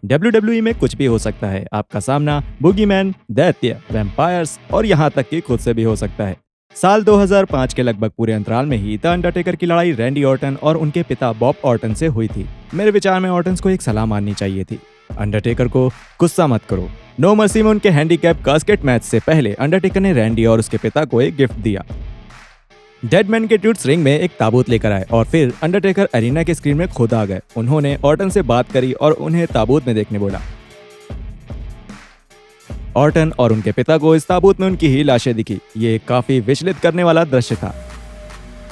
WWE में कुछ भी हो सकता है। आपका सामना बूगीमैन, दैत्य, वैम्पायर्स और यहाँ तक कि खुद से भी हो सकता है। साल 2005 के लगभग पूरे अंतराल में ही द अंडरटेकर की लड़ाई रैंडी ऑर्टन और उनके पिता बॉब ऑर्टन से हुई थी। मेरे विचार में ऑर्टन्स को एक सलाह माननी चाहिए थी। अंडरटेकर को गुस्सा मत करो। नो मर्सी में उनके हैंडीकैप कास्केट मैच से पहले अंडरटेकर ने रैंडी और उसके पिता को एक गिफ्ट दिया। डेडमैन के ट्यूट्स रिंग में एक ताबूत लेकर आए और फिर अंडरटेकर एरिना के स्क्रीन में खुद आ गए। उन्होंने ऑर्टन से बात करी और उन्हें ताबूत में देखने बोला। ऑर्टन और उनके पिता को इस ताबूत में उनकी ही लाशें दिखी। ये काफी विचलित करने वाला दृश्य था।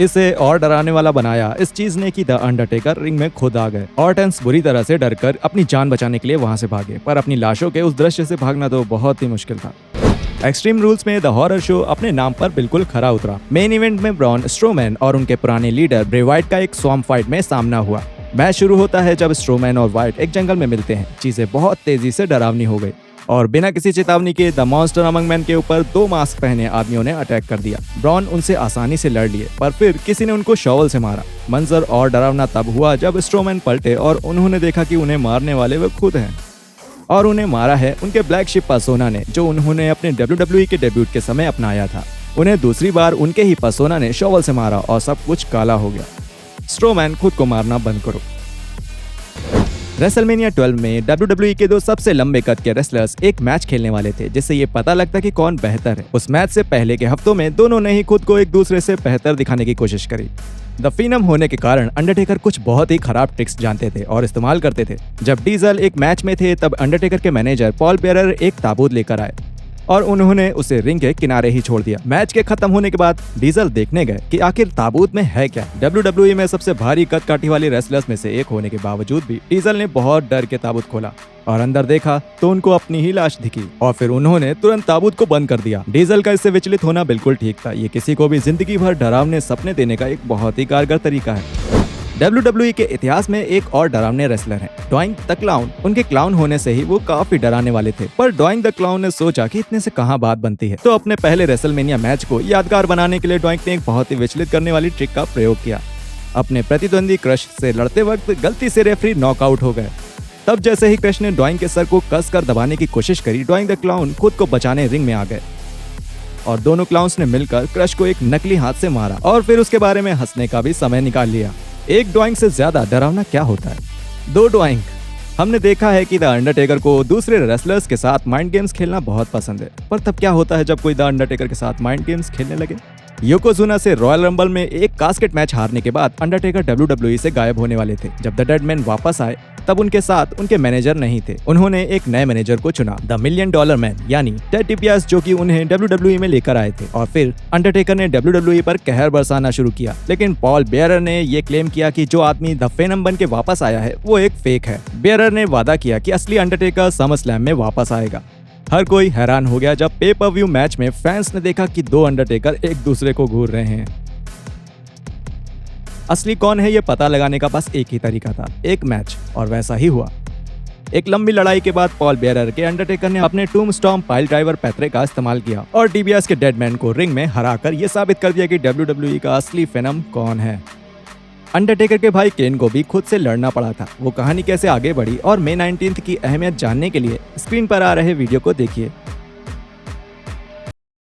इसे और डराने वाला बनाया इस चीज ने कि द अंडरटेकर रिंग में खुद आ गए। ऑर्टन्स बुरी तरह से डरकर अपनी जान बचाने के लिए वहां से भागे, पर अपनी लाशों के उस दृश्य से भागना तो बहुत ही मुश्किल था। एक्सट्रीम रूल्स में द हॉरर शो अपने नाम पर बिल्कुल खरा उतरा। मेन इवेंट में ब्रॉन स्ट्रोमैन और उनके पुराने लीडर ब्रे वाइट का एक स्वॉर्म फाइट में सामना हुआ। मैच शुरू होता है जब स्ट्रोमैन और वाइट एक जंगल में मिलते हैं। चीजें बहुत तेजी से डरावनी हो गई और बिना किसी चेतावनी के द मॉन्स्टर अमंग मैन के ऊपर 2 मास्क पहने आदमियों ने अटैक कर दिया। ब्रॉन उनसे आसानी से लड़ लिए, पर फिर किसी ने उनको शॉवल से मारा। मंजर और डरावना तब हुआ जब स्ट्रोमैन पलटे और उन्होंने देखा कि उन्हें मारने वाले वे खुद हैं और उन्हें मारा है उनके ब्लैक शिप पर्सोना ने, जो उन्होंने अपने WWE के डेब्यूट के समय अपनाया था। उन्हें दूसरी बार उनके ही पर्सोना ने शॉवल से मारा और सब कुछ काला हो गया। स्ट्रोमैन, खुद को मारना बंद करो। रेसलमेनिया 12 में WWE के 2 सबसे लंबे कद के रेसलर्स एक मैच खेलने वाले थे, जिससे ये पता लगता कि कौन बेहतर है। उस मैच से पहले के हफ्तों में दोनों ने ही खुद को एक दूसरे से बेहतर दिखाने की कोशिश करी। द फिनम होने के कारण अंडरटेकर कुछ बहुत ही खराब ट्रिक्स जानते थे और इस्तेमाल करते थे। जब डीजल एक मैच में थे तब अंडरटेकर के मैनेजर पॉल बेयरर एक ताबूत लेकर आए और उन्होंने उसे रिंग के किनारे ही छोड़ दिया। मैच के खत्म होने के बाद डीजल देखने गए कि आखिर ताबूत में है क्या। WWE में सबसे भारी कद काठी वाली रेसलर्स में से एक होने के बावजूद भी डीजल ने बहुत डर के ताबूत खोला और अंदर देखा तो उनको अपनी ही लाश दिखी और फिर उन्होंने तुरंत ताबूत को बंद कर दिया। डीजल का इससे विचलित होना बिल्कुल ठीक था। ये किसी को भी जिंदगी भर डरावने सपने देने का एक बहुत ही कारगर तरीका है। WWE के इतिहास में एक और डरावने रेसलर हैं, ड्वाइंग द क्लाउन। उनके क्लाउन होने से ही वो काफी डराने वाले थे, पर ड्वाइंग द क्लाउन ने सोचा कि इतने से कहां बात बनती है, तो अपने पहले रेसलमेनिया मैच को यादगार बनाने के लिए ड्वाइंग ने एक बहुत ही विचलित करने वाली ट्रिक का प्रयोग किया। अपने प्रतिद्वंदी क्रश से लड़ते वक्त गलती से रेफरी नॉकआउट हो गए। तब जैसे ही क्रश ने ड्वाइंग के सर को कसकर दबाने की कोशिश करी, ड्वाइंग द क्लाउन खुद को बचाने रिंग में आ गए और दोनों क्लाउन्स ने मिलकर क्रश को एक नकली हाथ से मारा और फिर उसके बारे में हंसने का भी समय निकाल लिया। एक ड्वाइंग से ज्यादा डरावना क्या होता है? 2 ड्वाइंग। हमने देखा है कि द अंडरटेकर को दूसरे रेसलर्स के साथ माइंड गेम्स खेलना बहुत पसंद है, पर तब क्या होता है जब कोई द अंडरटेकर के साथ माइंड गेम्स खेलने लगे? योकोजुना से रॉयल रंबल में एक कास्केट मैच हारने के बाद अंडरटेकर WWE से गायब होने वाले थे। जब द डेडमैन वापस आए तब उनके साथ उनके मैनेजर नहीं थे। उन्होंने एक नए मैनेजर को चुना, द मिलियन डॉलर मैन यानी टेड डिपियास, जो कि उन्हें WWE में लेकर आए थे। और फिर अंडरटेकर ने WWE पर कहर बरसाना शुरू किया, लेकिन पॉल बेयरर ने ये क्लेम किया कि जो आदमी द फेनम बन के वापस आया है वो एक फेक है। बेयरर ने वादा किया कि असली अंडरटेकर समरस्लैम में वापस आएगा। हर कोई हैरान हो गया जब पे पर व्यू मैच में फैंस ने देखा कि 2 अंडरटेकर एक दूसरे को घूर रहे हैं। असली कौन है ये पता लगाने का बस एक ही तरीका था, एक मैच, और वैसा ही हुआ। एक लंबी लड़ाई के बाद पॉल बेयरर के अंडरटेकर ने अपने टूम्बस्टॉम्प पाइल ड्राइवर पैतरे का इस्तेमाल किया और डिबियास के डेडमैन को रिंग में हराकर ये साबित कर दिया कि WWE का असली फेनम कौन है। अंडरटेकर के भाई केन को भी खुद से लड़ना पड़ा था। वो कहानी कैसे आगे बढ़ी और मई 19 की अहमियत जानने के लिए स्क्रीन पर आ रहे वीडियो को देखिए।